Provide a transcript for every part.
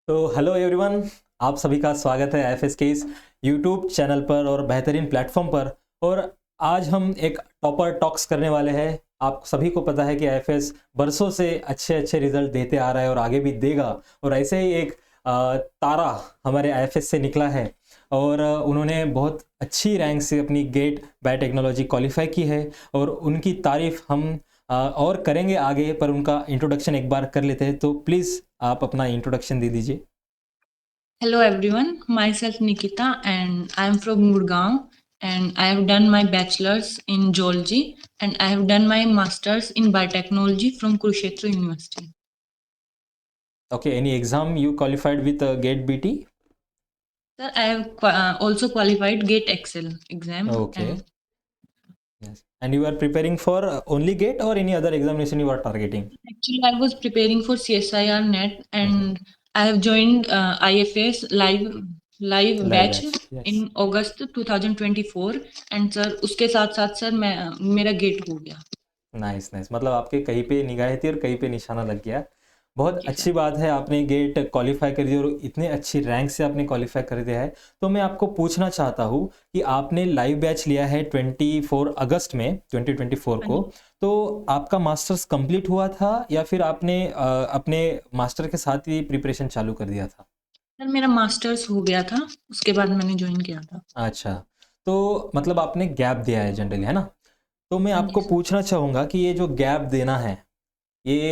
तो hello everyone, आप सभी का स्वागत है एफ एस के इस यूट्यूब चैनल पर और बेहतरीन प्लेटफॉर्म पर। और आज हम एक टॉपर टॉक्स करने वाले हैं। आप सभी को पता है कि एफ एस बरसों से अच्छे अच्छे रिजल्ट देते आ रहा है और आगे भी देगा। और ऐसे ही एक तारा हमारे एफ एस से निकला है और उन्होंने बहुत अच्छी रैंक से अपनी गेट बायोटेक्नोलॉजी क्वालिफाई की है और उनकी तारीफ हम और करेंगे आगे, पर उनका इंट्रोडक्शन एक बार कर लेते हैं। तो प्लीज़ आप अपना इंट्रोडक्शन दे दीजिए। Hello everyone, myself Nikita and I am from Gurgaon and I have done my bachelor's in geology and I have done my master's in biotechnology from Kurukshetra University. Okay, any exam you qualified with GATE BT? Sir, I have also qualified GATE Excel exam Okay, and yes. And you are preparing for only GATE or any other examination you are targeting? actually I was preparing for CSIR NET Mhm. and I have joined IFS live Live batch batch, yes. in August 2024 and sir उसके साथ साथ sir मैं मेरा gate हो गया। Nice nice, मतलब आपके कहीं पे निगाहें थी और कहीं पे निशाना लग गया। बहुत जी सर। अच्छी बात है, आपने गेट क्वालिफाई कर दिया और इतने अच्छी रैंक से आपने क्वालिफाई कर दिया है। तो मैं आपको पूछना चाहता हूँ कि आपने लाइव बैच लिया है 24 अगस्त में 2024 हाँ को। जी। तो आपका मास्टर्स कंप्लीट हुआ था या फिर आपने अपने मास्टर के साथ ही प्रिपरेशन चालू कर दिया था? सर मेरा मास्टर्स हो गया था, उसके बाद मैंने जॉइन किया था। अच्छा, तो मतलब आपने गैप दिया है जनरली, है ना? तो मैं हाँ जी आपको सर। पूछना चाहूँगा कि ये जो गैप देना है, ये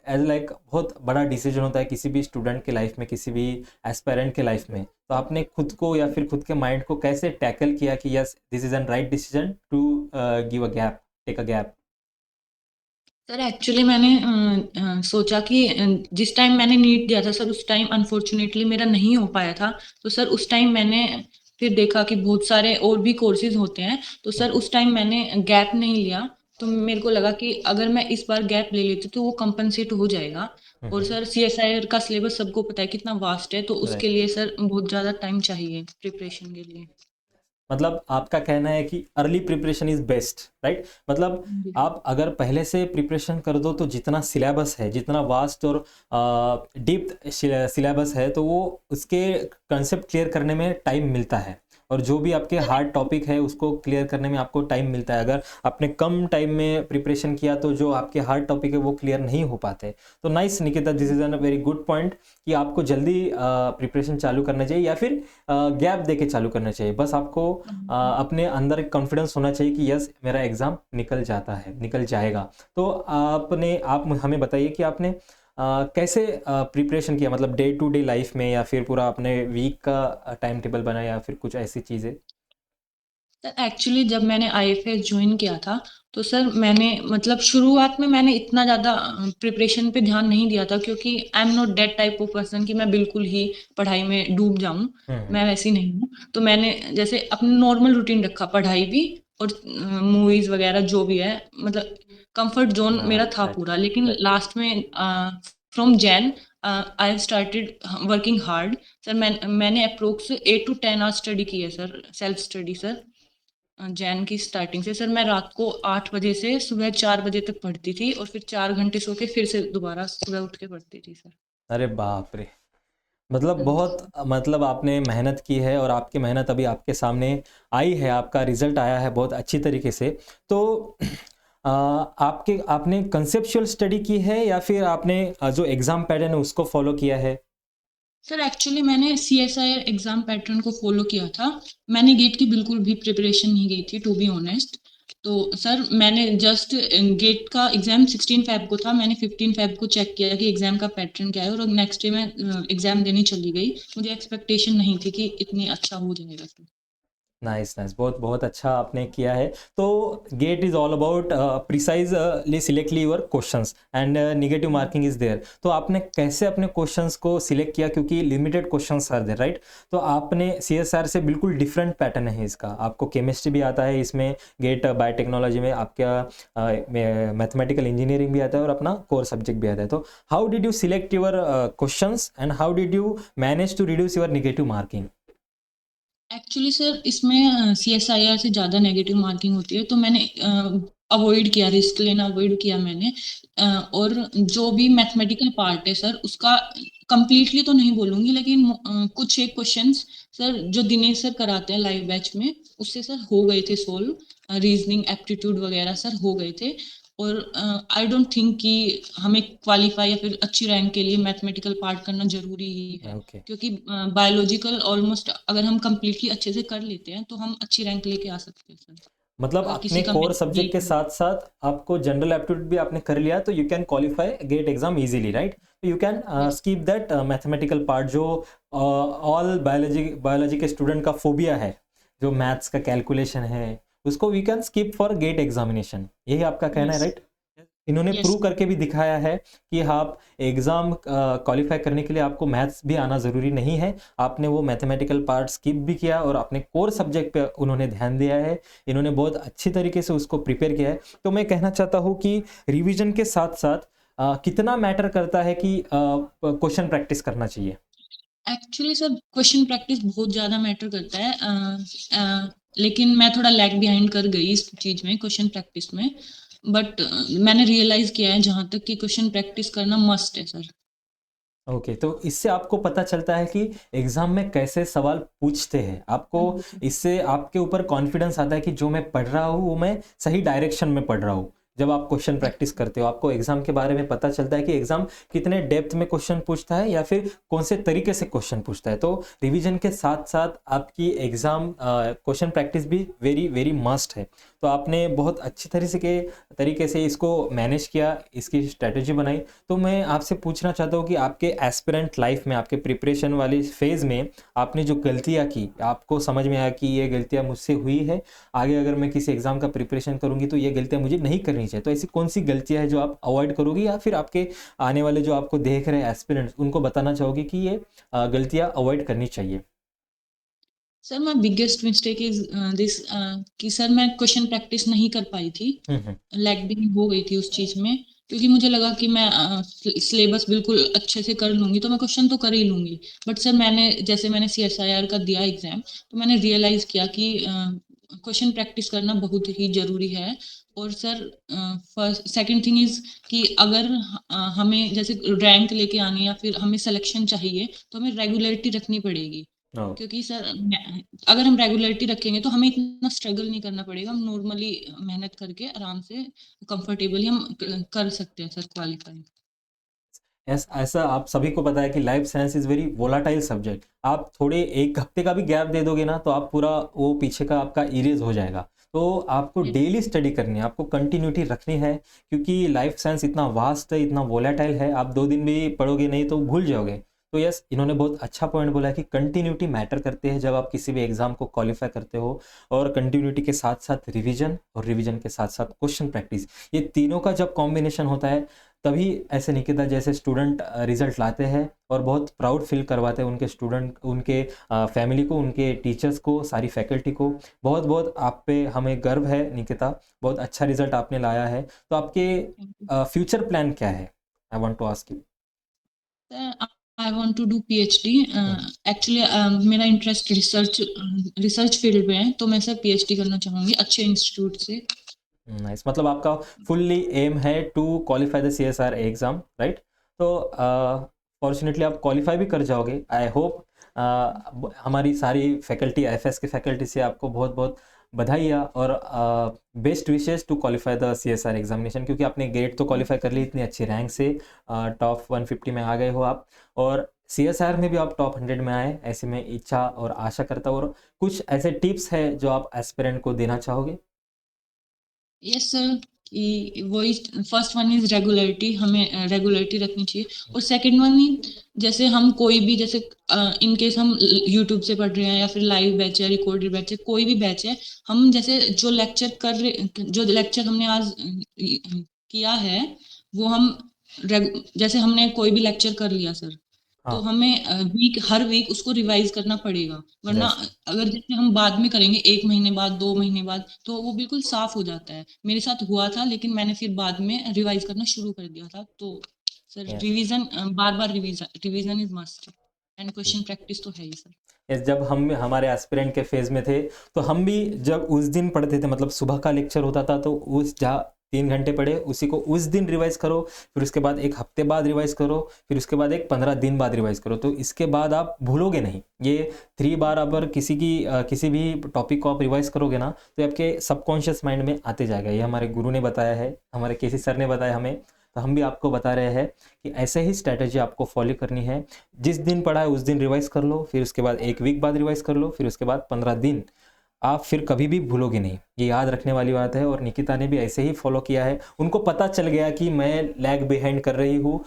एज लाइक बहुत बड़ा डिसीजन होता है किसी भी स्टूडेंट के लाइफ में, किसी भी एस्पायरेंट के लाइफ में। तो आपने खुद को या फिर खुद के माइंड को कैसे टैकल किया कि yes this is an right decision to give a gap, take a gap? Sir actually मैंने सोचा कि जिस टाइम मैंने नीट दिया था सर उस टाइम अनफॉर्चुनेटली मेरा नहीं हो पाया था। तो सर उस टाइम मैंने फिर देखा कि बहुत सारे और भी कोर्सेज होते हैं। तो सर उस टाइम मैंने गैप नहीं लिया। तो मेरे को लगा कि अगर मैं इस बार गैप ले लेती तो वो कंपनसेट हो जाएगा। और सर सीएसआईआर का सिलेबस सबको पता है कितना वास्ट है, तो उसके राइट, लिए सर बहुत ज़्यादा टाइम चाहिए प्रिपरेशन के लिए। मतलब आपका कहना है कि early preparation is best, right? मतलब जी आप अगर पहले से प्रिपरेशन कर दो तो जितना सिलेबस है, जितना वास्ट और डीप सिलेबस है, तो वो उसके कंसेप्ट क्लियर करने में टाइम मिलता है। और जो भी आपके सर। हार्ड टॉपिक है उसको क्लियर करने में आपको टाइम मिलता है। अगर आपने कम टाइम में प्रिपरेशन किया तो जो आपके हार्ड टॉपिक है वो क्लियर नहीं हो पाते। तो nice Nikita, this is a very good point कि आपको जल्दी प्रिपरेशन चालू करना चाहिए या फिर गैप देके चालू करना चाहिए। बस आपको अपने अंदर एक कॉन्फिडेंस होना चाहिए कि यस मेरा एग्ज़ाम निकल जाता है, निकल जाएगा। तो आप हमें बताइए कि आपने कैसे प्रिपरेशन किया, मतलब डे टू डे लाइफ में या फिर पूरा अपने वीक का टाइम टेबल बनाया या फिर कुछ ऐसी चीज़ें? सर एक्चुअली जब मैंने आईएफएस ज्वाइन किया था तो सर मैंने मतलब शुरुआत में मैंने इतना ज़्यादा प्रिपरेशन पे ध्यान नहीं दिया था, क्योंकि I am not that type of person कि मैं बिल्कुल ही पढ़ाई में डूब जाऊं। हम्म। मैं वैसी नहीं हूँ। तो मैंने जैसे अपना नॉर्मल रूटीन रखा, पढ़ाई भी और मूवीज वगैरह जो भी है, मतलब कंफर्ट जोन मेरा हाँ, था राइट, पूरा। लेकिन राइट। लास्ट में from Jain I have started working hard. Sir मैंने अप्रोक्स 8 to 10 आवर्स स्टडी की है sir, self study sir. Jain की स्टार्टिंग से सर मैं रात को 8 बजे से सुबह 4 बजे तक पढ़ती थी और फिर 4 घंटे सो के फिर से दोबारा सुबह उठ के पढ़ती थी सर। अरे बाप रे! मतलब हाँ जी बहुत सर। मतलब आपने मेहनत की है और आपकी मेहनत अभी आपके सामने आई है, आपका रिजल्ट आया है बहुत अच्छी तरीके से। तो आपके आपने कंसेप्चुअल स्टडी की है या फिर आपने जो एग्ज़ाम पैटर्न है उसको फॉलो किया है? सर एक्चुअली मैंने सीएसआईआर एग्जाम पैटर्न को फॉलो किया था। मैंने गेट की बिल्कुल भी प्रिपरेशन नहीं गई थी, टू बी ऑनेस्ट। तो सर मैंने जस्ट गेट का एग्जाम 16 फेब को था। मैंने 15 फेब को चेक किया कि एग्जाम का पैटर्न क्या है और नेक्स्ट डे मैं एग्जाम देने चली गई। मुझे एक्सपेक्टेशन नहीं थी कि इतनी अच्छा हो जाएगा सर। नाइस नाइस, बहुत बहुत अच्छा आपने किया है। तो GATE is all about precisely selectly your questions and negative marking is there. तो आपने कैसे अपने क्वेश्चंस को सिलेक्ट किया, क्योंकि limited questions are there, right? तो आपने सीएसआर से बिल्कुल डिफरेंट पैटर्न है इसका। आपको केमिस्ट्री भी आता है इसमें, गेट बायोटेक्नोलॉजी में आपका मैथमेटिकल इंजीनियरिंग भी आता है और अपना कोर सब्जेक्ट भी आता है। तो how did you select your questions and how did you manage to reduce your negative marking? Actually sir इसमें सीएसआईआर से ज़्यादा नेगेटिव मार्किंग होती है, तो मैंने अवॉइड किया, रिस्क लेना अवॉइड किया मैंने। और जो भी मैथमेटिकल पार्ट है सर, उसका कंप्लीटली तो नहीं बोलूंगी, लेकिन कुछ एक क्वेश्चंस सर जो दिनेश सर कराते हैं लाइव बैच में, उससे सर हो गए थे सोल्व। रीजनिंग एप्टीट्यूड वगैरह सर हो गए थे। और आई डोंट थिंक कि हमें क्वालिफाई या फिर अच्छी रैंक के लिए मैथमेटिकल पार्ट करना जरूरी ही है। ओके। क्योंकि बायोलॉजिकल ऑलमोस्ट अगर हम कंप्लीटली अच्छे से कर लेते हैं तो हम अच्छी रैंक लेके आ सकते हैं सर। मतलब अगर अपने किसी का कोर मैथ सब्जेक्ट वीक के हो। साथ साथ आपको जनरल एप्टीट्यूड भी आपने कर लिया तो you can qualify GATE exam easily, right? You can yes. Skip that mathematical part जो ऑल बायोलॉजी के स्टूडेंट का फोबिया है, जो मैथ्स का कैलकुलेशन है, उसको we can skip for GATE examination. यही आपका कहना है, यस। राइट? इन्होंने यस। प्रूव करके भी दिखाया है कि आप एग्जाम क्वालिफाई करने के लिए आपको मैथ्स भी आना ज़रूरी नहीं है। आपने वो मैथमेटिकल पार्ट स्किप भी किया और अपने कोर सब्जेक्ट पे उन्होंने ध्यान दिया है। इन्होंने बहुत अच्छी तरीके से उसको प्रिपेयर किया है। तो मैं कहना चाहता हूँ कि रिवीजन के साथ साथ कितना मैटर करता है कि क्वेश्चन प्रैक्टिस करना चाहिए। एक्चुअली सर क्वेश्चन प्रैक्टिस बहुत ज्यादा मैटर करता है। लेकिन मैं थोड़ा लैग बिहाइंड कर गई इस चीज में, क्वेश्चन प्रैक्टिस में। बट मैंने रियलाइज किया है जहां तक कि क्वेश्चन प्रैक्टिस करना मस्ट है सर। ओके, तो इससे आपको पता चलता है कि एग्जाम में कैसे सवाल पूछते हैं। आपको हाँ जी सर। इससे आपके ऊपर कॉन्फिडेंस आता है कि जो मैं पढ़ रहा हूँ वो मैं सही डायरेक्शन में पढ़ रहा हूँ। जब आप क्वेश्चन प्रैक्टिस करते हो आपको एग्जाम के बारे में पता चलता है कि एग्जाम कितने डेप्थ में क्वेश्चन पूछता है या फिर कौन से तरीके से क्वेश्चन पूछता है। तो रिवीजन के साथ साथ आपकी एग्जाम क्वेश्चन प्रैक्टिस भी वेरी वेरी मस्ट है। तो आपने बहुत अच्छी तरीके से इसको मैनेज किया, इसकी स्ट्रेटेजी बनाई। तो मैं आपसे पूछना चाहता हूँ कि आपके एस्पिरेंट लाइफ में, आपके प्रिपरेशन वाली फेज़ में आपने जो गलतियाँ की, आपको समझ में आया कि ये गलतियाँ मुझसे हुई है, आगे अगर मैं किसी एग्ज़ाम का प्रिपरेशन करूँगी तो ये गलतियाँ मुझे नहीं करनी चाहिए। तो ऐसी कौन सी गलतियाँ हैं जो आप अवॉइड करोगी या फिर आपके आने वाले जो आपको देख रहे हैं एस्पिरेंट्स उनको बताना चाहोगे कि ये गलतियाँ अवॉइड करनी चाहिए? Sir my biggest mistake is this कि सर मैं क्वेश्चन प्रैक्टिस नहीं कर पाई थी। हुँ, हुँ। लैग भी हो गई थी उस चीज में। क्योंकि मुझे लगा कि मैं सिलेबस बिल्कुल अच्छे से कर लूंगी तो मैं क्वेश्चन तो कर ही लूंगी। बट सर मैंने सीएसआईआर का दिया एग्जाम, तो मैंने रियलाइज किया कि क्वेश्चन प्रैक्टिस करना बहुत ही जरूरी है। और sir first second thing is कि अगर हमें जैसे रैंक लेके आनी है या फिर हमें सिलेक्शन चाहिए, तो हमें रेगुलरिटी रखनी पड़ेगी। ओह! क्योंकि सर अगर हम रेगुलरिटी रखेंगे तो हमें इतना स्ट्रगल नहीं करना पड़ेगा। हम नॉर्मली मेहनत करके आराम से कंफर्टेबली हम कर सकते हैं सर क्वालिफाई। ऐसा आप सभी को पता है कि life science is very volatile subject. आप थोड़े 1 हफ्ते का भी गैप दे दोगे ना तो आप पूरा वो पीछे का आपका इरेज़ हो जाएगा। तो आपको यस। डेली स्टडी करनी है, आपको कंटिन्यूटी रखनी है क्योंकि लाइफ साइंस इतना वास्ट है, इतना वोलेटाइल है, आप 2 दिन भी पढ़ोगे नहीं तो भूल जाओगे। तो यस, इन्होंने बहुत अच्छा पॉइंट बोला है कि कंटिन्यूटी मैटर करती है जब आप किसी भी एग्ज़ाम को क्वालिफ़ाई करते हो। और कंटिन्यूटी के साथ-साथ रिवीजन और रिवीजन के साथ-साथ क्वेश्चन प्रैक्टिस, ये तीनों का जब कॉम्बिनेशन होता है तभी ऐसे निकिता जैसे स्टूडेंट रिजल्ट लाते हैं और बहुत प्राउड फील करवाते हैं उनके स्टूडेंट, उनके फैमिली को, उनके टीचर्स को, सारी फैकल्टी को। बहुत बहुत आप पे हमें गर्व है निकिता, बहुत अच्छा रिजल्ट आपने लाया है। तो आपके थैंक यू। फ्यूचर प्लान क्या है? I want to ask you. Sir I want to do PhD. Actually मेरा इंटरेस्ट रिसर्च फील्ड में है, तो मैं सर पीएचडी करना चाहूंगी अच्छे इंस्टीट्यूट से। नाइस, मतलब आपका फुल्ली एम है to qualify the CSR exam, right? तो फॉर्चुनेटली आप क्वालिफाई भी कर जाओगे, आई होप। हमारी सारी फैकल्टी, एफएस के फैकल्टी से आपको बहुत बहुत बधाइयाँ और best wishes to qualify the CSR examination, क्योंकि आपने गेट तो क्वालिफाई कर ली इतनी अच्छी रैंक से, टॉप 150 में आ गए हो आप। और सीएसआर में भी आप टॉप 100 में आए, ऐसे में इच्छा और आशा करता हूँ। और कुछ ऐसे टिप्स है जो आप एस्पिरेंट को देना चाहोगे? Yes sir. कि वही फर्स्ट वन इज रेगुलरिटी, हमें रेगुलरिटी रखनी चाहिए। और सेकंड वन इज जैसे हम कोई भी जैसे इन केस हम यूट्यूब से पढ़ रहे हैं या फिर लाइव बैच है, रिकॉर्डेड बैच है, कोई भी बैच है, हम जैसे जो लेक्चर हमने आज किया है, वो हम जैसे हमने कोई भी लेक्चर कर लिया सर, तो हाँ। हमें हर वीक उसको रिवाइज करना पड़ेगा। वरना यस। अगर जैसे हम बाद में करेंगे 1 महीने बाद, 2 महीने बाद, तो वो बिल्कुल साफ हो जाता है। मेरे साथ हुआ था, लेकिन मैंने फिर बाद में रिवाइज करना शुरू कर दिया था। तो sir revision, bar bar revision revision is must. And question practice तो है ही सर। जब हम हमारे एस्पिरेंट के फेज़ में थे, तो हम भी जब उस दिन पढ़ते थे, मतलब सुबह का लेक्चर होता था, तो उस जहाँ 3 घंटे पढ़े उसी को उस दिन रिवाइज़ करो, फिर उसके बाद 1 हफ्ते बाद रिवाइज़ करो, फिर उसके बाद एक 15 दिन बाद रिवाइज़ करो, तो इसके बाद आप भूलोगे नहीं। ये 3 बार अगर किसी भी टॉपिक को आप रिवाइज़ करोगे ना, तो ये आपके सबकॉन्शियस माइंड में आते जाएगा। ये हमारे गुरु ने बताया है, हमारे केसी सर ने बताया हमें, तो हम भी आपको बता रहे हैं कि ऐसे ही स्ट्रैटेजी आपको फॉलो करनी है। जिस दिन पढ़ा है उस दिन रिवाइज़ कर लो, फिर उसके बाद 1 वीक बाद रिवाइज़ कर लो, फिर उसके बाद 15 दिन। आप फिर कभी भी भूलोगे नहीं, ये याद रखने वाली बात है। और निकिता ने भी ऐसे ही फॉलो किया है। उनको पता चल गया कि मैं लैग बिहाइंड कर रही हूँ,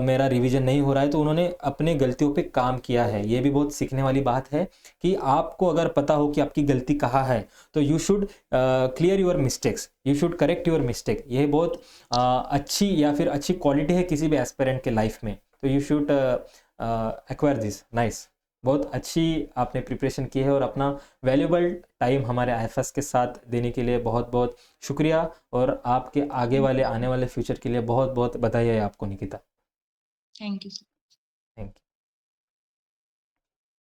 मेरा रिवीजन नहीं हो रहा है, तो उन्होंने अपने गलतियों पे काम किया है। ये भी बहुत सीखने वाली बात है कि आपको अगर पता हो कि आपकी गलती कहाँ है, तो you should clear your mistakes, you should correct your mistake. ये बहुत अच्छी या फिर अच्छी क्वालिटी है किसी भी एस्पिरेंट के लाइफ में, तो you should acquire this. Nice, बहुत अच्छी आपने प्रिपरेशन की है और अपना वैल्यूबल टाइम हमारे आईएफएस के साथ देने के लिए बहुत बहुत शुक्रिया। और आपके आगे वाले आने वाले फ्यूचर के लिए बहुत बहुत बधाई है आपको Nikita. Thank you sir. Thank you.